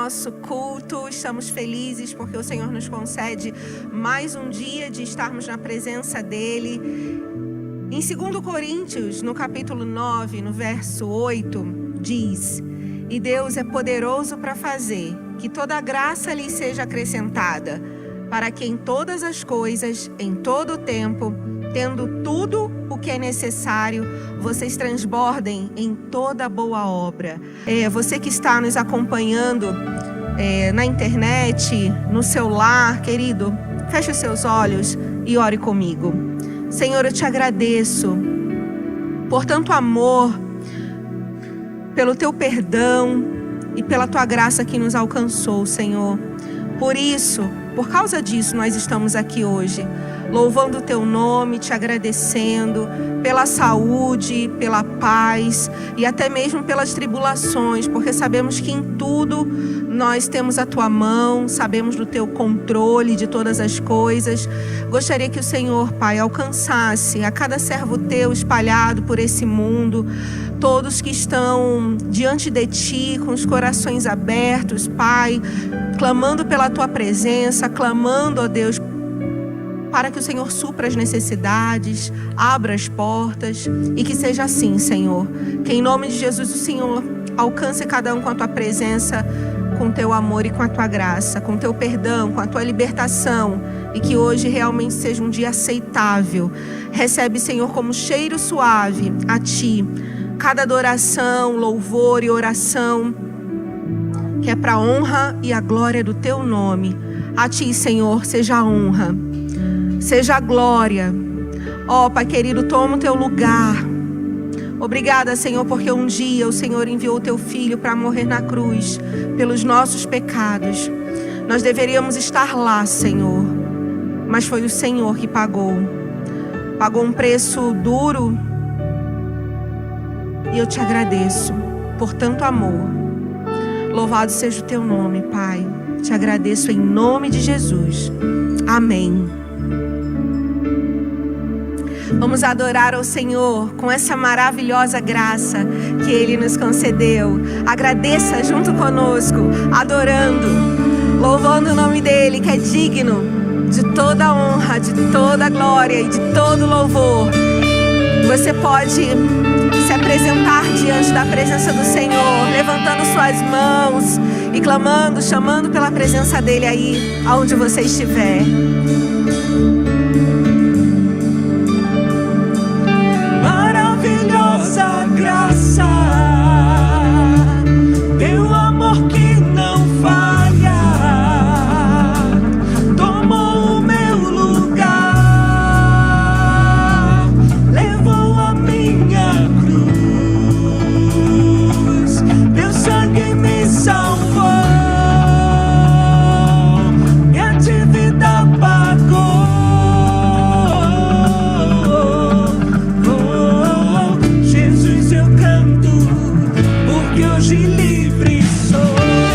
nosso culto. Estamos felizes porque o Senhor nos concede mais um dia de estarmos na presença dEle. Em 2 Coríntios, no capítulo 9, no verso 8, diz: E Deus é poderoso para fazer que toda a graça lhe seja acrescentada, para que em todas as coisas, em todo o tempo, tendo tudo o que é necessário, vocês transbordem em toda boa obra. Você que está nos acompanhando na internet, no celular, querido, feche os seus olhos e ore comigo. Senhor, eu te agradeço por tanto amor, pelo teu perdão e pela tua graça que nos alcançou, Senhor. Por causa disso, nós estamos aqui hoje, louvando o teu nome, te agradecendo pela saúde, pela paz e até mesmo pelas tribulações, porque sabemos que em tudo nós temos a tua mão, sabemos do teu controle de todas as coisas. Gostaria que o Senhor, Pai, alcançasse a cada servo teu espalhado por esse mundo, todos que estão diante de ti com os corações abertos, Pai, clamando pela tua presença, clamando, ó Deus, para que o Senhor supra as necessidades, abra as portas e que seja assim, Senhor. Que em nome de Jesus o Senhor alcance cada um com a tua presença, com o teu amor e com a tua graça, com o teu perdão, com a tua libertação, e que hoje realmente seja um dia aceitável. Recebe, Senhor, como cheiro suave a ti cada adoração, louvor e oração, que é para a honra e a glória do teu nome. A ti, Senhor, seja a honra, seja a glória. Ó, Pai querido, toma o teu lugar. Obrigada, Senhor, porque um dia o Senhor enviou o teu Filho para morrer na cruz pelos nossos pecados. Nós deveríamos estar lá, Senhor, mas foi o Senhor que pagou um preço duro. E eu te agradeço por tanto amor. Louvado seja o teu nome, Pai. Te agradeço em nome de Jesus. Amém. Vamos adorar ao Senhor com essa maravilhosa graça que Ele nos concedeu. Agradeça junto conosco, adorando, louvando o nome dEle, que é digno de toda honra, de toda glória e de todo louvor. Você pode se apresentar diante da presença do Senhor, levantando suas mãos e clamando, chamando pela presença dEle aí, aonde você estiver. Maravilhosa graça, teu amor que não falha, tomou o meu lugar, levou a minha cruz, teu sangue me salvou, minha dívida pagou. Hoje livre sou.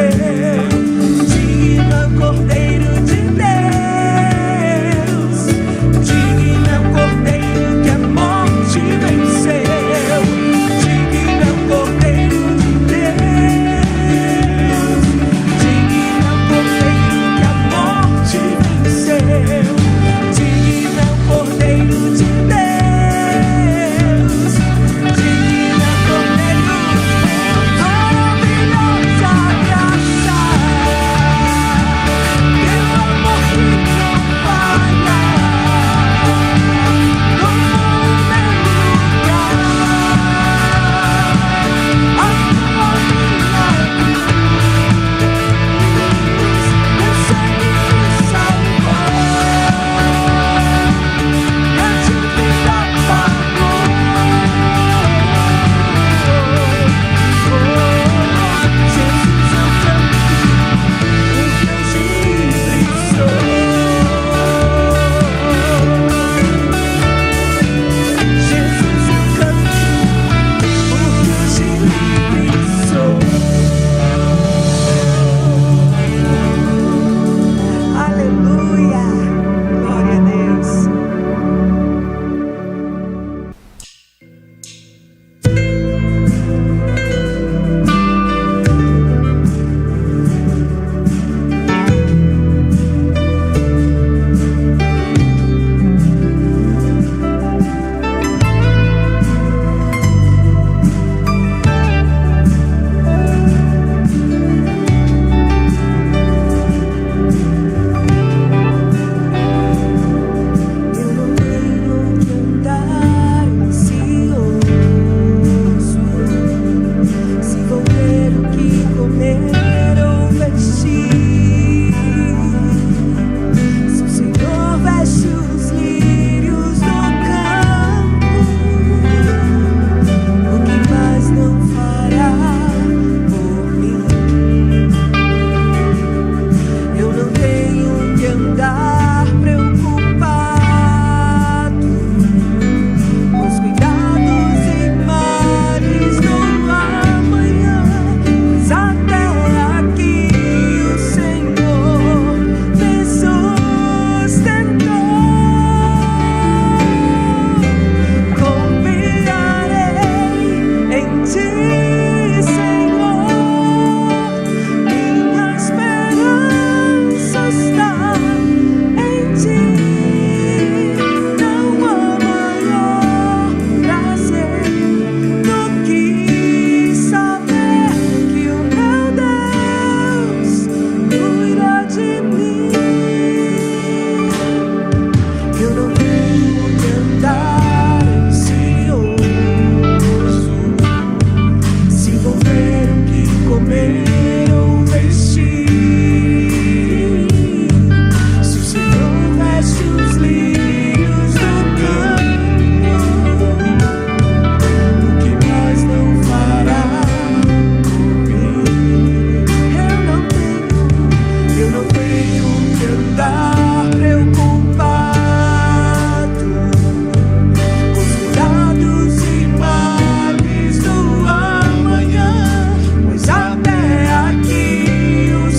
venceu. Digno é o Cordeiro de Deus. Digno é o Cordeiro que a morte venceu. Digno é o Cordeiro de Deus. Digno é o Cordeiro que a morte venceu. Digno é o Cordeiro de Deus. Digno é o Cordeiro. Maravilhosa graça, teu amor que não falha, tomou o meu lugar. A tua minha cruz, meu sangue me salvou, minha dívida pagou. Jesus, eu canto, porque hoje livre sou. Jesus, eu canto, porque hoje livre sou. Aleluia, glória a Deus. Eu não tenho que andar ansioso, se vou ter o que comer ou vestir. Se o Senhor veste os lírios do campo, o que mais não fará por mim? Eu não tenho que andar preocupado com os cuidados e males do amanhã, pois até aqui o Senhor me sustentou. Confiarei em Ti, Senhor, minha esperança está em Ti. Não há maior prazer do que saber que o meu Deus cuida de mim. Eu não tenho que andar ansioso, se vou ter o que comer ou vestir. Se o Senhor veste os lírios do campo, o que mais não fará por mim? Eu não tenho que andar preocupado com os cuidados e males do amanhã, pois até aqui o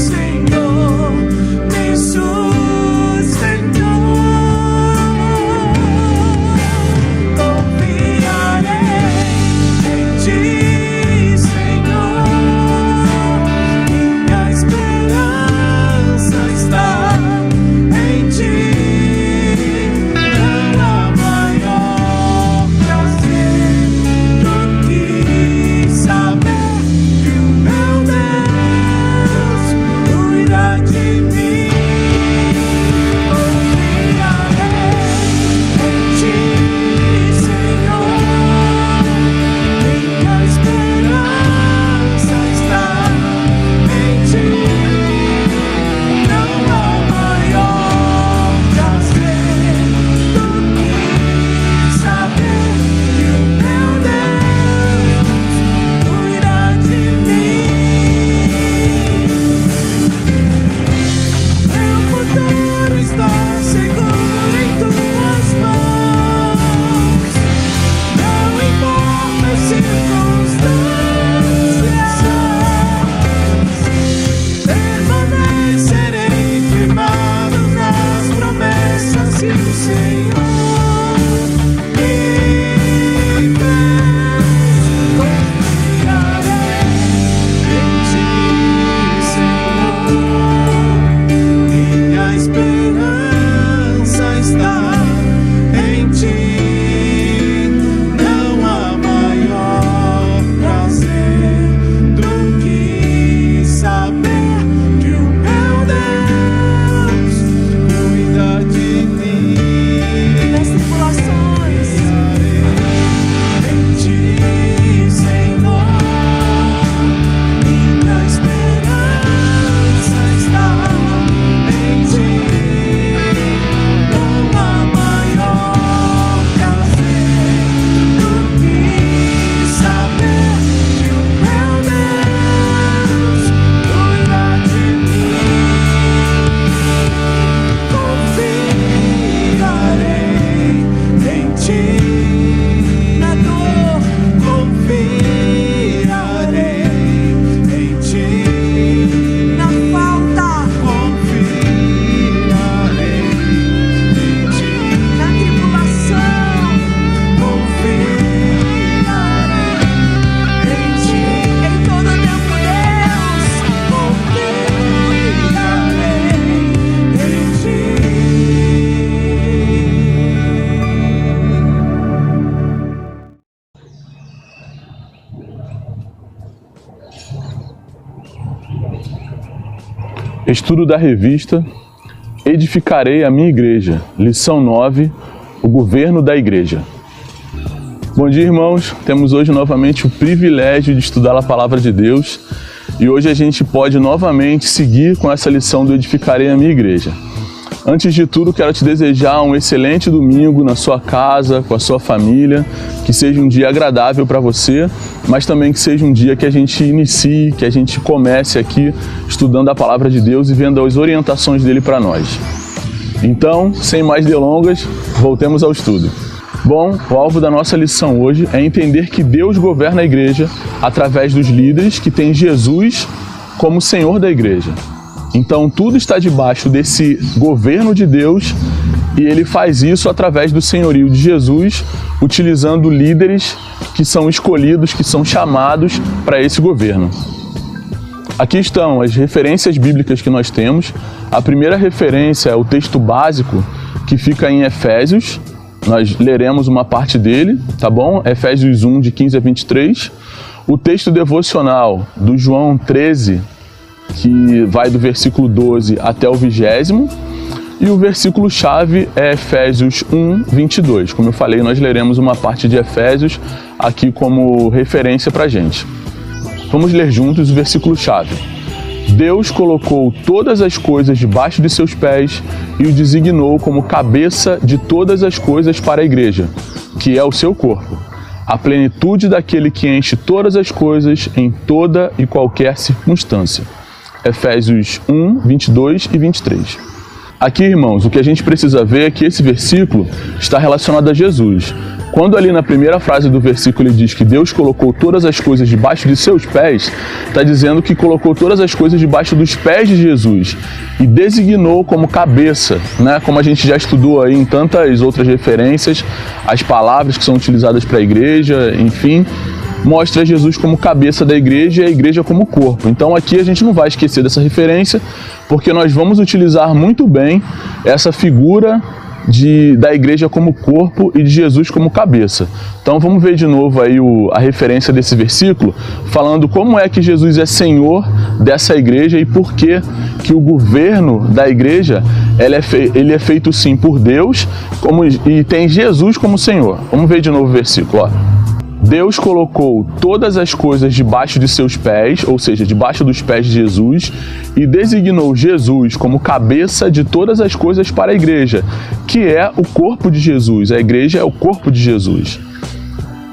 Estudo da revista Edificarei a Minha Igreja, lição 9, o governo da igreja. Bom dia, irmãos. Temos hoje novamente o privilégio de estudar a palavra de Deus e hoje a gente pode novamente seguir com essa lição do Edificarei a Minha Igreja. Antes de tudo, quero te desejar um excelente domingo na sua casa, com a sua família, que seja um dia agradável para você, mas também que seja um dia que a gente inicie, que a gente comece aqui estudando a palavra de Deus e vendo as orientações dele para nós. Então, sem mais delongas, voltemos ao estudo. Bom, o alvo da nossa lição hoje é entender que Deus governa a igreja através dos líderes que têm Jesus como Senhor da igreja. Então, tudo está debaixo desse governo de Deus e ele faz isso através do senhorio de Jesus, utilizando líderes que são escolhidos, que são chamados para esse governo. Aqui estão as referências bíblicas que nós temos. A primeira referência é o texto básico, que fica em Efésios. Nós leremos uma parte dele, tá bom? Efésios 1, de 15 a 23. O texto devocional do João 13, que vai do versículo 12 até o 20º, e o versículo-chave é Efésios 1, 22. Como eu falei, nós leremos uma parte de Efésios aqui como referência para a gente. Vamos ler juntos o versículo-chave. Deus colocou todas as coisas debaixo de seus pés e o designou como cabeça de todas as coisas para a igreja, que é o seu corpo, a plenitude daquele que enche todas as coisas em toda e qualquer circunstância. Efésios 1, 22 e 23. Aqui, irmãos, o que a gente precisa ver é que esse versículo está relacionado a Jesus. Quando ali na primeira frase do versículo ele diz que Deus colocou todas as coisas debaixo de seus pés, está dizendo que colocou todas as coisas debaixo dos pés de Jesus e designou como cabeça, né? Como a gente já estudou aí em tantas outras referências, as palavras que são utilizadas para a igreja, enfim, mostra Jesus como cabeça da igreja e a igreja como corpo. Então aqui a gente não vai esquecer dessa referência, porque nós vamos utilizar muito bem essa figura da igreja como corpo e de Jesus como cabeça. Então vamos ver de novo aí a referência desse versículo, falando como é que Jesus é Senhor dessa igreja e por que o governo da igreja ele é feito sim por Deus e tem Jesus como Senhor. Vamos ver de novo o versículo, ó. Deus colocou todas as coisas debaixo de seus pés, ou seja, debaixo dos pés de Jesus, e designou Jesus como cabeça de todas as coisas para a igreja, que é o corpo de Jesus. A igreja é o corpo de Jesus.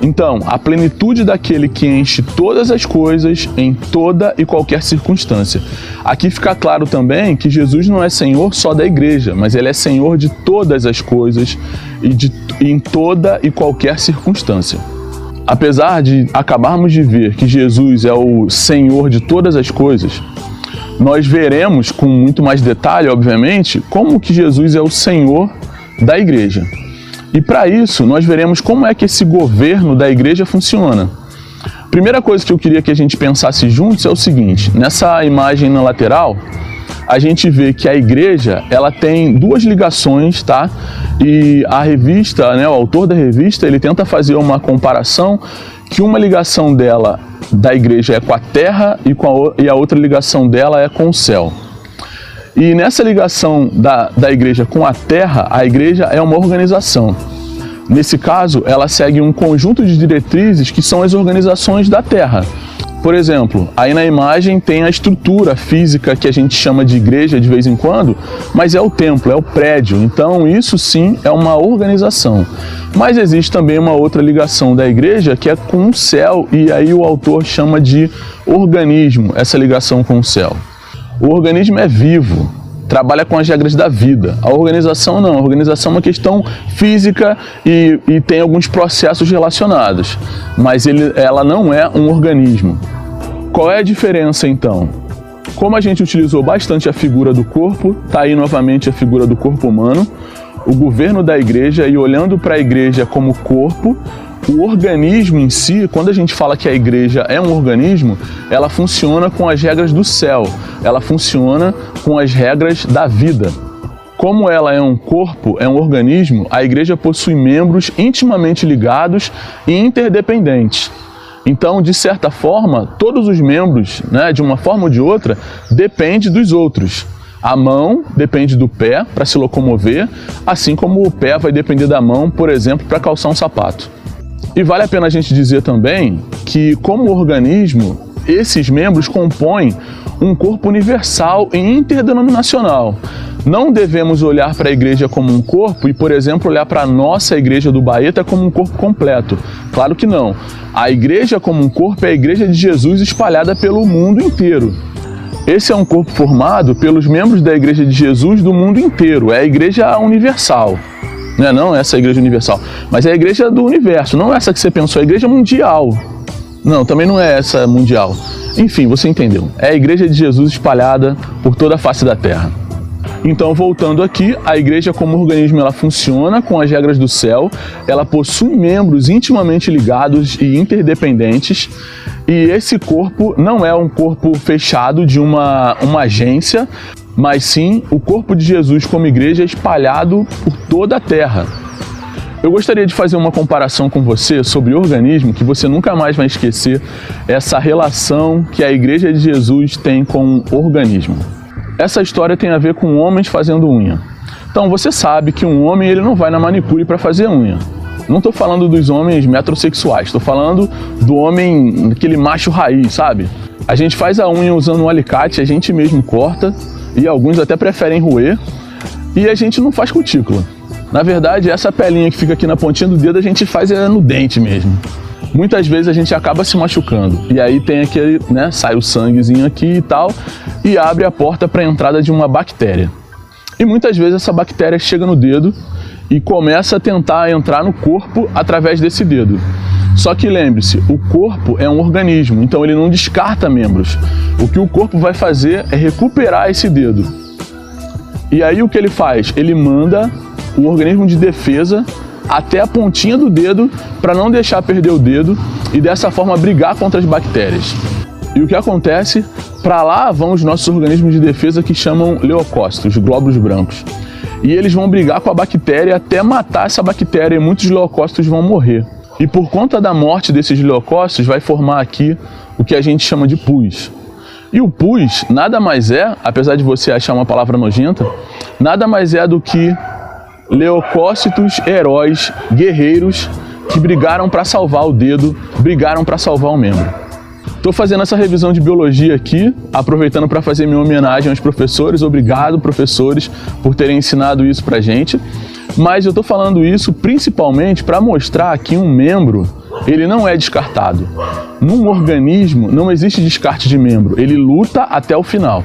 Então, a plenitude daquele que enche todas as coisas em toda e qualquer circunstância. Aqui fica claro também que Jesus não é Senhor só da igreja, mas ele é Senhor de todas as coisas e em toda e qualquer circunstância. Apesar de acabarmos de ver que Jesus é o Senhor de todas as coisas, nós veremos com muito mais detalhe, obviamente, como que Jesus é o Senhor da igreja. E para isso, nós veremos como é que esse governo da igreja funciona. Primeira coisa que eu queria que a gente pensasse juntos é o seguinte: nessa imagem na lateral, a gente vê que a igreja ela tem duas ligações, tá? E a revista, né, o autor da revista, ele tenta fazer uma comparação que uma ligação da igreja é com a terra e a outra ligação dela é com o céu. E nessa ligação da igreja com a terra, a igreja é uma organização. Nesse caso, ela segue um conjunto de diretrizes que são as organizações da terra. Por exemplo, aí na imagem tem a estrutura física que a gente chama de igreja de vez em quando, mas é o templo, é o prédio. Então isso sim é uma organização. Mas existe também uma outra ligação da igreja que é com o céu, e aí o autor chama de organismo, essa ligação com o céu. O organismo é vivo, trabalha com as regras da vida. A organização não, a organização é uma questão física e tem alguns processos relacionados, mas ela não é um organismo. Qual é a diferença então? Como a gente utilizou bastante a figura do corpo, está aí novamente a figura do corpo humano, o governo da igreja, e olhando para a igreja como corpo, o organismo em si, quando a gente fala que a igreja é um organismo, ela funciona com as regras do céu, ela funciona com as regras da vida. Como ela é um corpo, é um organismo, a igreja possui membros intimamente ligados e interdependentes. Então, de certa forma, todos os membros, né, de uma forma ou de outra, dependem dos outros. A mão depende do pé para se locomover, assim como o pé vai depender da mão, por exemplo, para calçar um sapato. E vale a pena a gente dizer também que, como organismo, esses membros compõem um corpo universal e interdenominacional. Não devemos olhar para a igreja como um corpo e, por exemplo, olhar para a nossa igreja do Baeta como um corpo completo. Claro que não. A igreja como um corpo é a igreja de Jesus espalhada pelo mundo inteiro. Esse é um corpo formado pelos membros da igreja de Jesus do mundo inteiro. É a igreja universal. Não essa igreja universal, mas é a igreja do universo, não essa que você pensou, é a igreja mundial. Não, também não é essa mundial. Enfim, você entendeu. É a igreja de Jesus espalhada por toda a face da terra. Então, voltando aqui, a igreja como organismo, ela funciona com as regras do céu, ela possui membros intimamente ligados e interdependentes, e esse corpo não é um corpo fechado de uma agência, mas sim o corpo de Jesus como igreja espalhado por toda a terra. Eu gostaria de fazer uma comparação com você sobre organismo, que você nunca mais vai esquecer essa relação que a igreja de Jesus tem com o organismo. Essa história tem a ver com homens fazendo unha. Então você sabe que um homem ele não vai na manicure para fazer unha. Não estou falando dos homens metrosexuais, estou falando do homem, aquele macho raiz, sabe? A gente faz a unha usando um alicate, a gente mesmo corta, e alguns até preferem roer, e a gente não faz cutícula. Na verdade, essa pelinha que fica aqui na pontinha do dedo, a gente faz no dente mesmo. Muitas vezes a gente acaba se machucando, e aí tem aquele, sai o sanguezinho aqui e tal, e abre a porta para a entrada de uma bactéria. E muitas vezes essa bactéria chega no dedo e começa a tentar entrar no corpo através desse dedo. Só que lembre-se, o corpo é um organismo, então ele não descarta membros. O que o corpo vai fazer é recuperar esse dedo. E aí o que ele faz? Ele manda o organismo de defesa até a pontinha do dedo para não deixar perder o dedo e dessa forma brigar contra as bactérias. E o que acontece? Para lá vão os nossos organismos de defesa que chamam leucócitos, glóbulos brancos. E eles vão brigar com a bactéria até matar essa bactéria e muitos leucócitos vão morrer. E por conta da morte desses leucócitos vai formar aqui o que a gente chama de pus. E o pus nada mais é, apesar de você achar uma palavra nojenta, nada mais é do que leucócitos heróis, guerreiros, que brigaram para salvar o dedo, brigaram para salvar o membro. Estou fazendo essa revisão de biologia aqui, aproveitando para fazer minha homenagem aos professores. Obrigado, professores, por terem ensinado isso para a gente. Mas eu estou falando isso principalmente para mostrar que um membro, ele não é descartado. Num organismo não existe descarte de membro, ele luta até o final.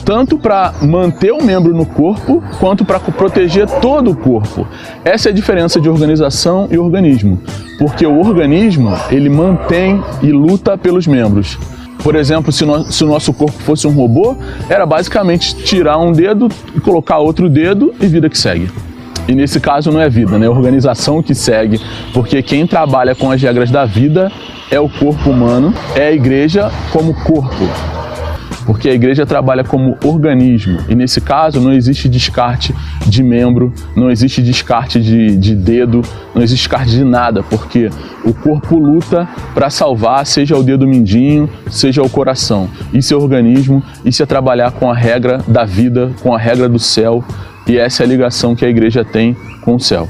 Tanto para manter o membro no corpo, quanto para proteger todo o corpo. Essa é a diferença de organização e organismo. Porque o organismo, ele mantém e luta pelos membros. Por exemplo, se o nosso corpo fosse um robô, era basicamente tirar um dedo e colocar outro dedo e vida que segue. E nesse caso não é vida, é organização que segue, porque quem trabalha com as regras da vida é o corpo humano, é a igreja como corpo. Porque a igreja trabalha como organismo, e nesse caso não existe descarte de membro, não existe descarte de dedo, não existe descarte de nada, porque o corpo luta para salvar, seja o dedo mindinho, seja o coração. Isso é organismo, isso é trabalhar com a regra da vida, com a regra do céu, e essa é a ligação que a igreja tem com o céu.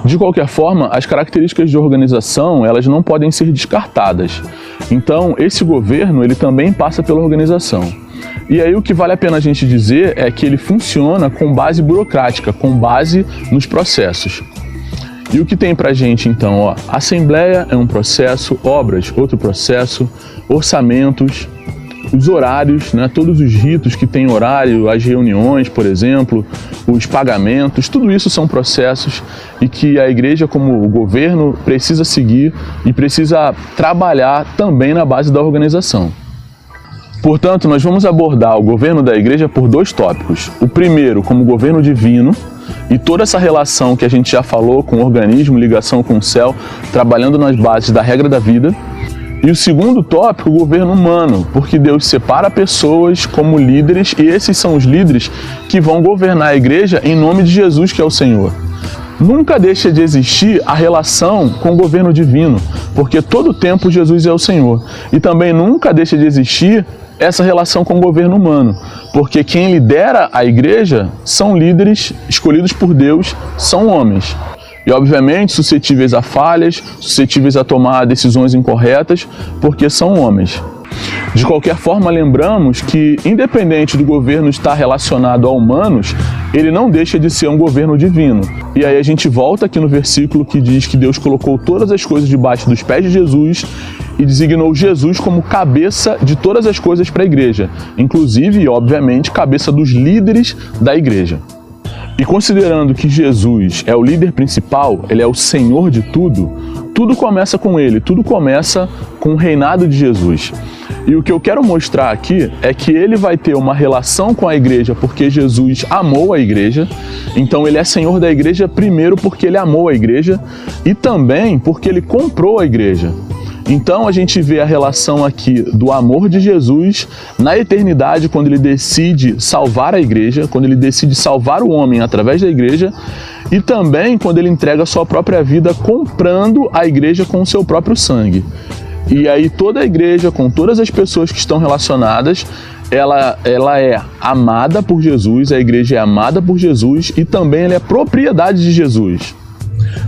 De qualquer forma, as características de organização, elas não podem ser descartadas. Então, esse governo, ele também passa pela organização. E aí o que vale a pena a gente dizer é que ele funciona com base burocrática, com base nos processos. E o que tem pra gente então? Assembleia é um processo, obras, outro processo, orçamentos, os horários, todos os ritos que têm horário, as reuniões, por exemplo, os pagamentos, tudo isso são processos e que a igreja, como o governo, precisa seguir e precisa trabalhar também na base da organização. Portanto, nós vamos abordar o governo da igreja por dois tópicos. O primeiro, como governo divino, e toda essa relação que a gente já falou com o organismo, ligação com o céu, trabalhando nas bases da regra da vida. E o segundo tópico, o governo humano, porque Deus separa pessoas como líderes e esses são os líderes que vão governar a igreja em nome de Jesus, que é o Senhor. nunca deixa de existir a relação com o governo divino, porque todo tempo Jesus é o Senhor. E também nunca deixa de existir essa relação com o governo humano, porque quem lidera a igreja são líderes escolhidos por Deus, são homens. E obviamente suscetíveis a falhas, suscetíveis a tomar decisões incorretas, porque são homens. De qualquer forma, lembramos que, independente do governo estar relacionado a humanos, ele não deixa de ser um governo divino. E aí a gente volta aqui no versículo que diz que Deus colocou todas as coisas debaixo dos pés de Jesus e designou Jesus como cabeça de todas as coisas para a igreja, inclusive e obviamente cabeça dos líderes da igreja. E considerando que Jesus é o líder principal, ele é o Senhor de tudo, tudo começa com ele, tudo começa com o reinado de Jesus. E o que eu quero mostrar aqui é que ele vai ter uma relação com a igreja porque Jesus amou a igreja. Então ele é Senhor da igreja primeiro porque ele amou a igreja e também porque ele comprou a igreja. Então a gente vê a relação aqui do amor de Jesus na eternidade, quando ele decide salvar a igreja, quando ele decide salvar o homem através da igreja, e também quando ele entrega a sua própria vida comprando a igreja com o seu próprio sangue. E aí toda a igreja, com todas as pessoas que estão relacionadas, ela é amada por Jesus, a igreja é amada por Jesus e também ela é propriedade de Jesus.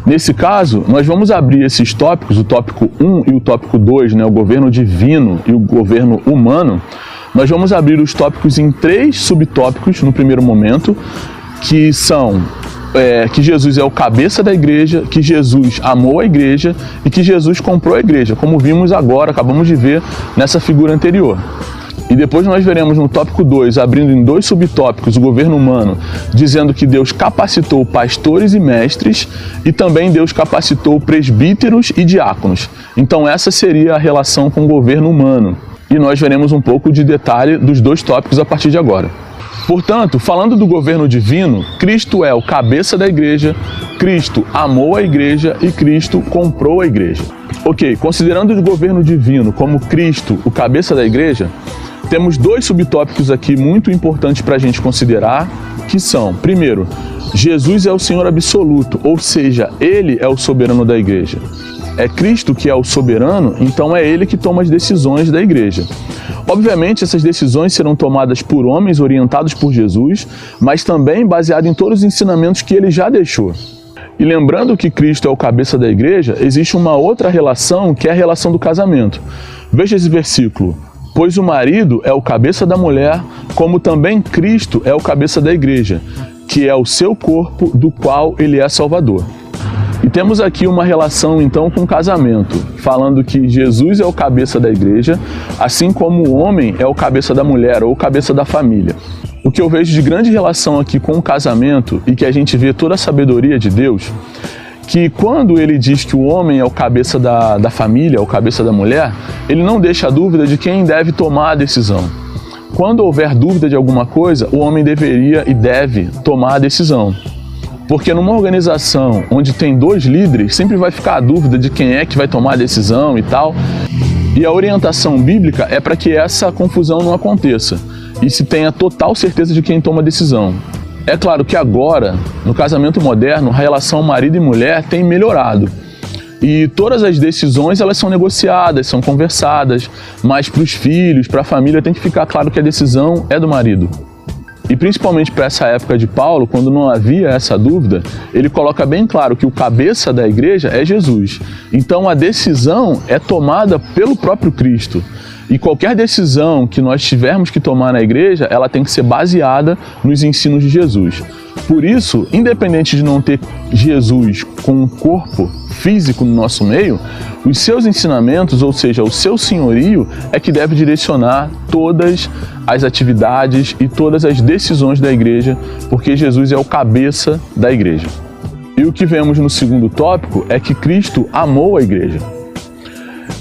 Nesse caso, nós vamos abrir esses tópicos, o tópico 1 e o tópico 2, o governo divino e o governo humano. Nós vamos abrir os tópicos em 3 subtópicos no primeiro momento, que são que Jesus é o cabeça da igreja, que Jesus amou a igreja e que Jesus comprou a igreja, como vimos agora, acabamos de ver nessa figura anterior. E depois nós veremos no tópico 2, abrindo em 2 subtópicos, o governo humano, dizendo que Deus capacitou pastores e mestres e também Deus capacitou presbíteros e diáconos. Então essa seria a relação com o governo humano. E nós veremos um pouco de detalhe dos 2 tópicos a partir de agora. Portanto, falando do governo divino, Cristo é o cabeça da igreja, Cristo amou a igreja e Cristo comprou a igreja. Ok, considerando o governo divino como Cristo, o cabeça da igreja, temos 2 subtópicos aqui muito importantes para a gente considerar, que são, primeiro, Jesus é o Senhor absoluto, ou seja, Ele é o soberano da igreja. É Cristo que é o soberano, então é Ele que toma as decisões da igreja. Obviamente, essas decisões serão tomadas por homens orientados por Jesus, mas também baseadas em todos os ensinamentos que Ele já deixou. E lembrando que Cristo é o cabeça da igreja, existe uma outra relação, que é a relação do casamento. Veja esse versículo. Pois o marido é o cabeça da mulher, como também Cristo é o cabeça da igreja, que é o seu corpo, do qual ele é salvador. E temos aqui uma relação então com o casamento, falando que Jesus é o cabeça da igreja, assim como o homem é o cabeça da mulher ou o cabeça da família. O que eu vejo de grande relação aqui com o casamento e que a gente vê toda a sabedoria de Deus, que quando ele diz que o homem é o cabeça da família, o cabeça da mulher, ele não deixa a dúvida de quem deve tomar a decisão. Quando houver dúvida de alguma coisa, o homem deveria e deve tomar a decisão. Porque numa organização onde tem 2 líderes, sempre vai ficar a dúvida de quem é que vai tomar a decisão e tal. E a orientação bíblica é para que essa confusão não aconteça e se tenha total certeza de quem toma a decisão. É claro que agora, no casamento moderno, a relação marido e mulher tem melhorado. E todas as decisões elas são negociadas, são conversadas, mas para os filhos, para a família, tem que ficar claro que a decisão é do marido. E principalmente para essa época de Paulo, quando não havia essa dúvida, ele coloca bem claro que o cabeça da igreja é Jesus. Então a decisão é tomada pelo próprio Cristo. E qualquer decisão que nós tivermos que tomar na igreja, ela tem que ser baseada nos ensinos de Jesus. Por isso, independente de não ter Jesus com um corpo físico no nosso meio, os seus ensinamentos, ou seja, o seu senhorio, é que deve direcionar todas as atividades e todas as decisões da igreja, porque Jesus é o cabeça da igreja. E o que vemos no segundo tópico é que Cristo amou a igreja.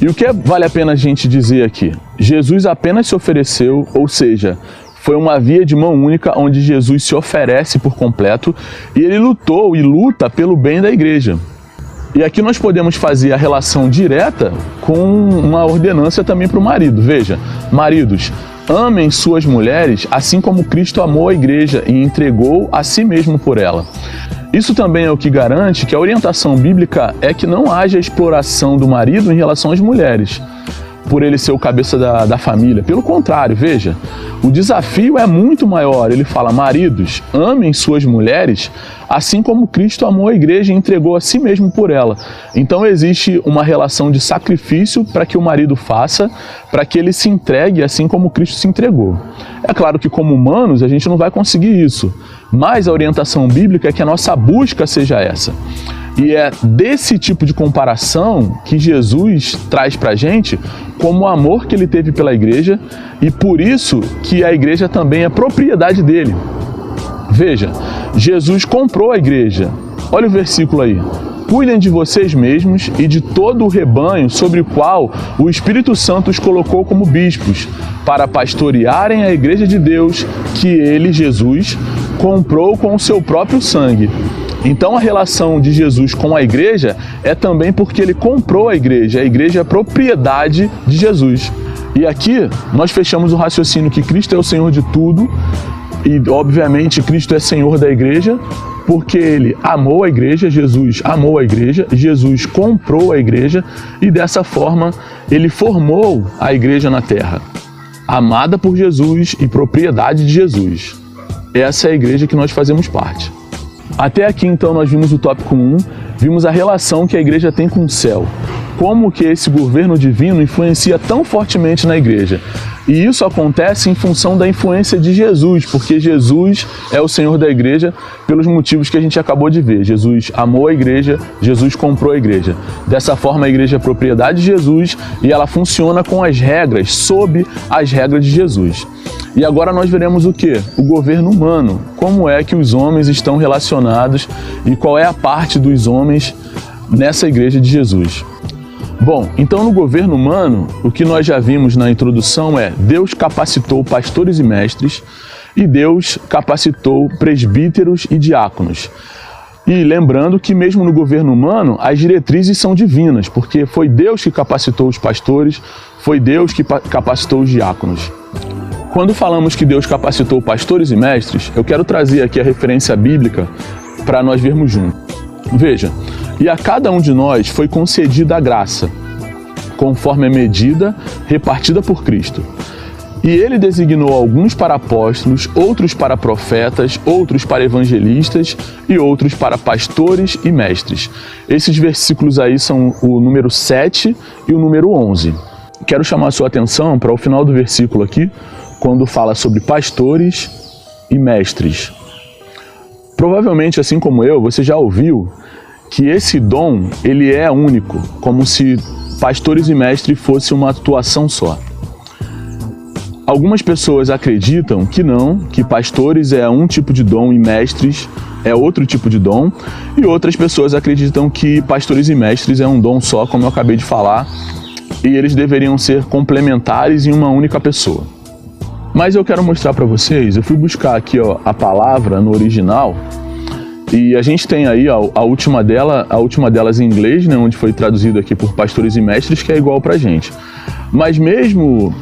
E o que vale a pena a gente dizer aqui? Jesus apenas se ofereceu, ou seja, foi uma via de mão única onde Jesus se oferece por completo e ele lutou e luta pelo bem da igreja. E aqui nós podemos fazer a relação direta com uma ordenança também para o marido. Veja, maridos, amem suas mulheres assim como Cristo amou a igreja e entregou a si mesmo por ela. Isso também é o que garante que a orientação bíblica é que não haja exploração do marido em relação às mulheres, por ele ser o cabeça da família. Pelo contrário, veja, o desafio é muito maior. Ele fala: maridos, amem suas mulheres, assim como Cristo amou a igreja e entregou a si mesmo por ela. Então existe uma relação de sacrifício para que o marido faça, para que ele se entregue assim como Cristo se entregou. É claro que como humanos a gente não vai conseguir isso, mas a orientação bíblica é que a nossa busca seja essa. E é desse tipo de comparação que Jesus traz para a gente como o amor que ele teve pela igreja, e por isso que a igreja também é propriedade dele. Veja, Jesus comprou a igreja. Olha o versículo aí. Cuidem de vocês mesmos e de todo o rebanho sobre o qual o Espírito Santo os colocou como bispos, para pastorearem a igreja de Deus que ele, Jesus, comprou com o seu próprio sangue. Então a relação de Jesus com a igreja é também porque ele comprou a igreja é propriedade de Jesus. E aqui nós fechamos o raciocínio que Cristo é o Senhor de tudo, e obviamente Cristo é Senhor da igreja, porque ele amou a igreja, Jesus amou a igreja, Jesus comprou a igreja e dessa forma ele formou a igreja na terra, amada por Jesus e propriedade de Jesus. Essa é a igreja que nós fazemos parte. Até aqui, então, nós vimos o tópico 1, vimos a relação que a igreja tem com o céu. Como que esse governo divino influencia tão fortemente na igreja. E isso acontece em função da influência de Jesus, porque Jesus é o Senhor da igreja pelos motivos que a gente acabou de ver. Jesus amou a igreja, Jesus comprou a igreja. Dessa forma, a igreja é propriedade de Jesus e ela funciona com as regras, sob as regras de Jesus. E agora nós veremos o quê? O governo humano. Como é que os homens estão relacionados e qual é a parte dos homens nessa igreja de Jesus. Bom, então no governo humano, o que nós já vimos na introdução é: Deus capacitou pastores e mestres e Deus capacitou presbíteros e diáconos. E lembrando que mesmo no governo humano, as diretrizes são divinas, porque foi Deus que capacitou os pastores, foi Deus que capacitou os diáconos. Quando falamos que Deus capacitou pastores e mestres, eu quero trazer aqui a referência bíblica para nós vermos juntos. Veja, e a cada um de nós foi concedida a graça, conforme a medida repartida por Cristo. E ele designou alguns para apóstolos, outros para profetas, outros para evangelistas e outros para pastores e mestres. Esses versículos aí são o número 7 e o número 11. Quero chamar a sua atenção para o final do versículo aqui, quando fala sobre pastores e mestres. Provavelmente, assim como eu, você já ouviu que esse dom, ele é único, como se pastores e mestres fosse uma atuação só. Algumas pessoas acreditam que não, que pastores é um tipo de dom e mestres é outro tipo de dom, e outras pessoas acreditam que pastores e mestres é um dom só, como eu acabei de falar, e eles deveriam ser complementares em uma única pessoa. Mas eu quero mostrar para vocês, eu fui buscar aqui a palavra no original, e a gente tem aí a última delas em inglês, né, onde foi traduzido aqui por pastores e mestres, que é igual pra gente. Mas mesmo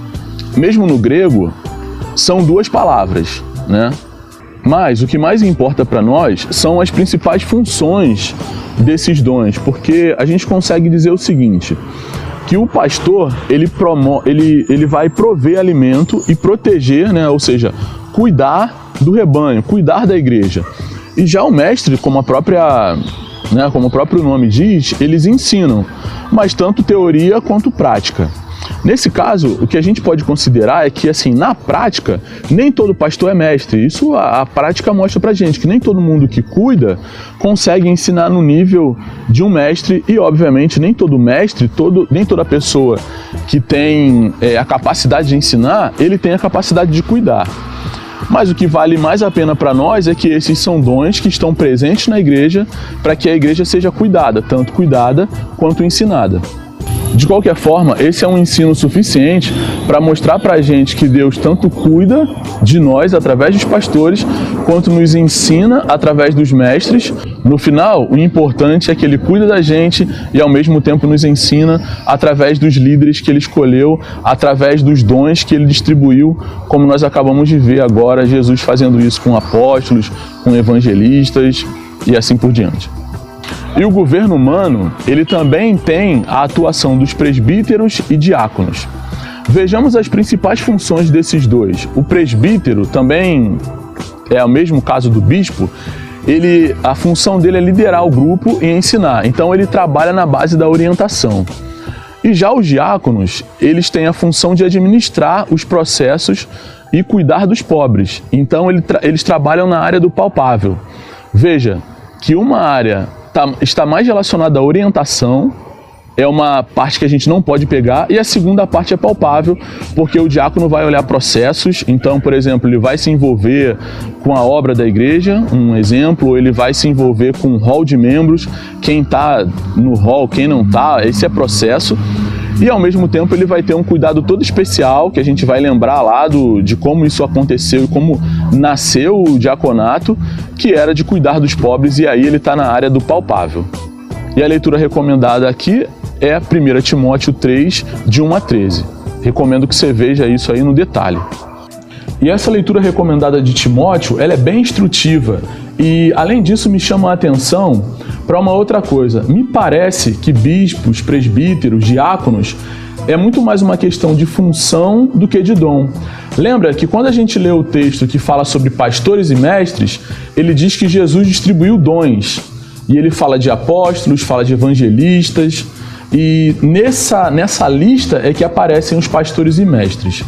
no grego, são duas palavras, né? Mas o que mais importa para nós são as principais funções desses dons, porque a gente consegue dizer o seguinte, que o pastor, ele vai prover alimento e proteger, né, ou seja, cuidar do rebanho, cuidar da igreja. E já o mestre, como o próprio nome diz, eles ensinam, mas tanto teoria quanto prática. Nesse caso, o que a gente pode considerar é que, assim, na prática, nem todo pastor é mestre. Isso a prática mostra pra gente, que nem todo mundo que cuida consegue ensinar no nível de um mestre e, obviamente, nem todo mestre, nem toda pessoa que tem a capacidade de ensinar, ele tem a capacidade de cuidar. Mas o que vale mais a pena para nós é que esses são dons que estão presentes na igreja para que a igreja seja cuidada, tanto cuidada quanto ensinada. De qualquer forma, esse é um ensino suficiente para mostrar para a gente que Deus tanto cuida de nós através dos pastores, quanto nos ensina através dos mestres. No final, o importante é que Ele cuida da gente e ao mesmo tempo nos ensina através dos líderes que Ele escolheu, através dos dons que Ele distribuiu, como nós acabamos de ver agora, Jesus fazendo isso com apóstolos, com evangelistas e assim por diante. E o governo humano, ele também tem a atuação dos presbíteros e diáconos. Vejamos as principais funções desses dois. O presbítero também é o mesmo caso do bispo. A função dele é liderar o grupo e ensinar. Então ele trabalha na base da orientação. E já os diáconos, eles têm a função de administrar os processos e cuidar dos pobres. Então eles trabalham na área do palpável. Veja que uma área está mais relacionada à orientação, é uma parte que a gente não pode pegar, e a segunda parte é palpável, porque o diácono vai olhar processos. Então, por exemplo, ele vai se envolver com a obra da igreja, um exemplo, ou ele vai se envolver com o hall de membros, quem está no hall, quem não está, esse é processo. E ao mesmo tempo ele vai ter um cuidado todo especial, que a gente vai lembrar lá de como isso aconteceu e como nasceu o diaconato, que era de cuidar dos pobres, e aí ele está na área do palpável. E a leitura recomendada aqui é 1 Timóteo 3, de 1 a 13. Recomendo que você veja isso aí no detalhe. E essa leitura recomendada de Timóteo, ela é bem instrutiva e, além disso, me chama a atenção para uma outra coisa. Me parece que bispos, presbíteros, diáconos, é muito mais uma questão de função do que de dom. Lembra que quando a gente lê o texto que fala sobre pastores e mestres, ele diz que Jesus distribuiu dons. E ele fala de apóstolos, fala de evangelistas, e nessa lista é que aparecem os pastores e mestres.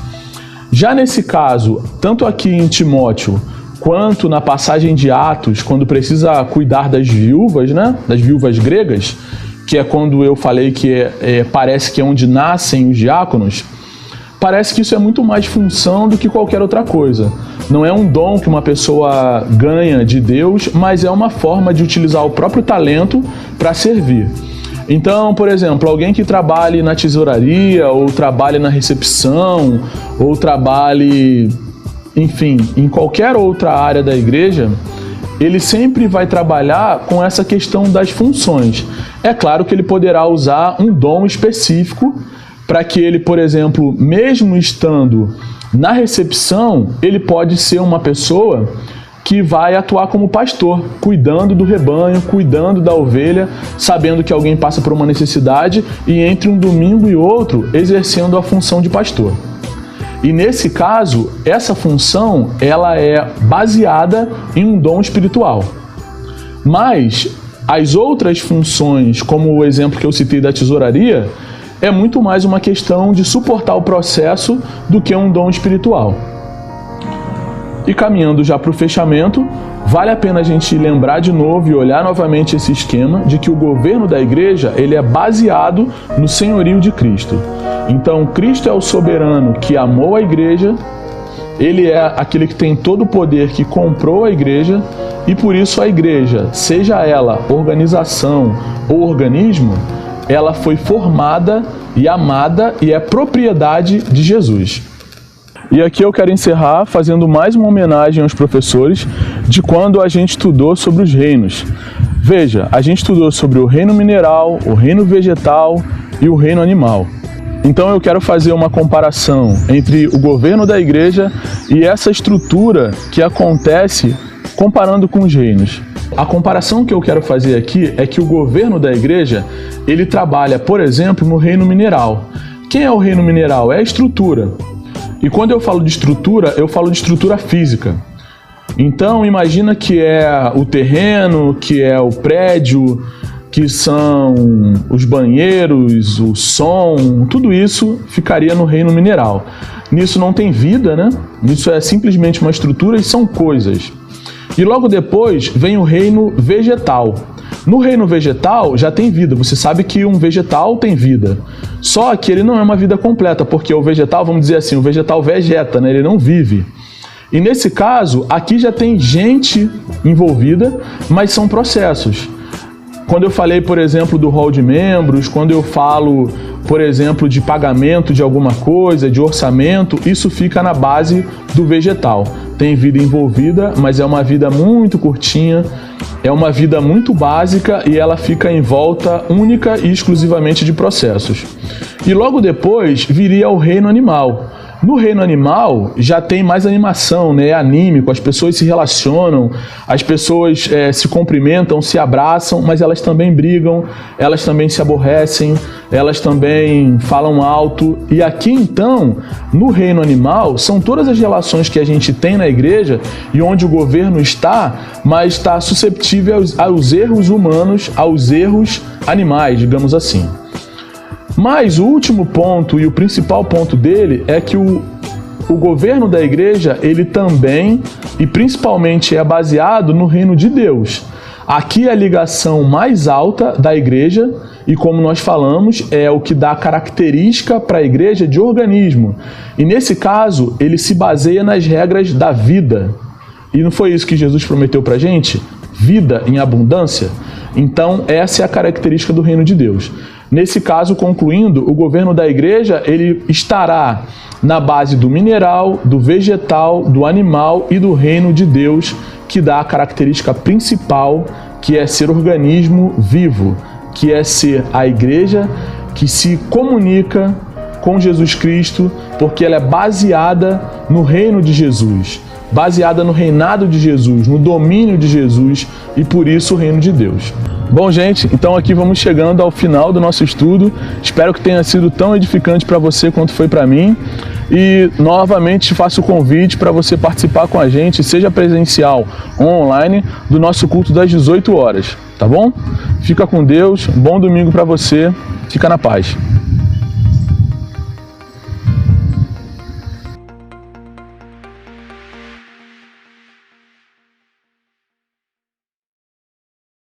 Já nesse caso, tanto aqui em Timóteo, quanto na passagem de Atos, quando precisa cuidar das viúvas, né? Das viúvas gregas, que é quando eu falei que parece que é onde nascem os diáconos, parece que isso é muito mais função do que qualquer outra coisa. Não é um dom que uma pessoa ganha de Deus, mas é uma forma de utilizar o próprio talento para servir. Então, por exemplo, alguém que trabalhe na tesouraria, ou trabalhe na recepção, ou trabalhe, enfim, em qualquer outra área da igreja, ele sempre vai trabalhar com essa questão das funções. É claro que ele poderá usar um dom específico para que ele, por exemplo, mesmo estando na recepção, ele pode ser uma pessoa que vai atuar como pastor, cuidando do rebanho, cuidando da ovelha, sabendo que alguém passa por uma necessidade e entre um domingo e outro exercendo a função de pastor. E nesse caso, essa função ela é baseada em um dom espiritual. Mas as outras funções, como o exemplo que eu citei da tesouraria, é muito mais uma questão de suportar o processo do que um dom espiritual. E caminhando já para o fechamento, vale a pena a gente lembrar de novo e olhar novamente esse esquema de que o governo da igreja ele é baseado no senhorio de Cristo. Então, Cristo é o soberano que amou a igreja, ele é aquele que tem todo o poder que comprou a igreja, e por isso a igreja, seja ela organização ou organismo, ela foi formada e amada e é propriedade de Jesus. E aqui eu quero encerrar fazendo mais uma homenagem aos professores de quando a gente estudou sobre os reinos. Veja, a gente estudou sobre o reino mineral, o reino vegetal e o reino animal. Então eu quero fazer uma comparação entre o governo da igreja e essa estrutura que acontece comparando com os reinos. A comparação que eu quero fazer aqui é que o governo da igreja, ele trabalha, por exemplo, no reino mineral. Quem é o reino mineral? É a estrutura. E quando eu falo de estrutura, eu falo de estrutura física. Então imagina que é o terreno, que é o prédio, que são os banheiros, o som, tudo isso ficaria no reino mineral. Nisso não tem vida, né? Isso é simplesmente uma estrutura e são coisas. E logo depois vem o reino vegetal. No reino vegetal já tem vida, você sabe que um vegetal tem vida. Só que ele não é uma vida completa, porque o vegetal, vamos dizer assim, o vegetal vegeta, né? Ele não vive. E nesse caso, aqui já tem gente envolvida, mas são processos. Quando eu falei, por exemplo, do hall de membros, quando eu falo, por exemplo, de pagamento de alguma coisa, de orçamento, isso fica na base do vegetal. Tem vida envolvida, mas é uma vida muito curtinha, é uma vida muito básica e ela fica em volta única e exclusivamente de processos. E logo depois viria o reino animal. No reino animal já tem mais animação, né? É anímico, as pessoas se relacionam, as pessoas se cumprimentam, se abraçam, mas elas também brigam, elas também se aborrecem, elas também falam alto. E aqui então, no reino animal, são todas as relações que a gente tem na igreja e onde o governo está, mas está susceptível aos erros humanos, aos erros animais, digamos assim. Mas o último ponto e o principal ponto dele é que o governo da igreja, ele também e principalmente é baseado no reino de Deus. Aqui é a ligação mais alta da igreja e, como nós falamos, é o que dá característica para a igreja de organismo. E nesse caso, ele se baseia nas regras da vida. E não foi isso que Jesus prometeu para a gente? Vida em abundância? Então, essa é a característica do reino de Deus. Nesse caso, concluindo, o governo da igreja ele estará na base do mineral, do vegetal, do animal e do reino de Deus, que dá a característica principal, que é ser organismo vivo, que é ser a igreja que se comunica com Jesus Cristo, porque ela é baseada no reino de Jesus, baseada no reinado de Jesus, no domínio de Jesus e por isso o reino de Deus. Bom, gente, então aqui vamos chegando ao final do nosso estudo. Espero que tenha sido tão edificante para você quanto foi para mim. E novamente te faço o convite para você participar com a gente, seja presencial ou online, do nosso culto das 18 horas, tá bom? Fica com Deus, bom domingo para você, fica na paz.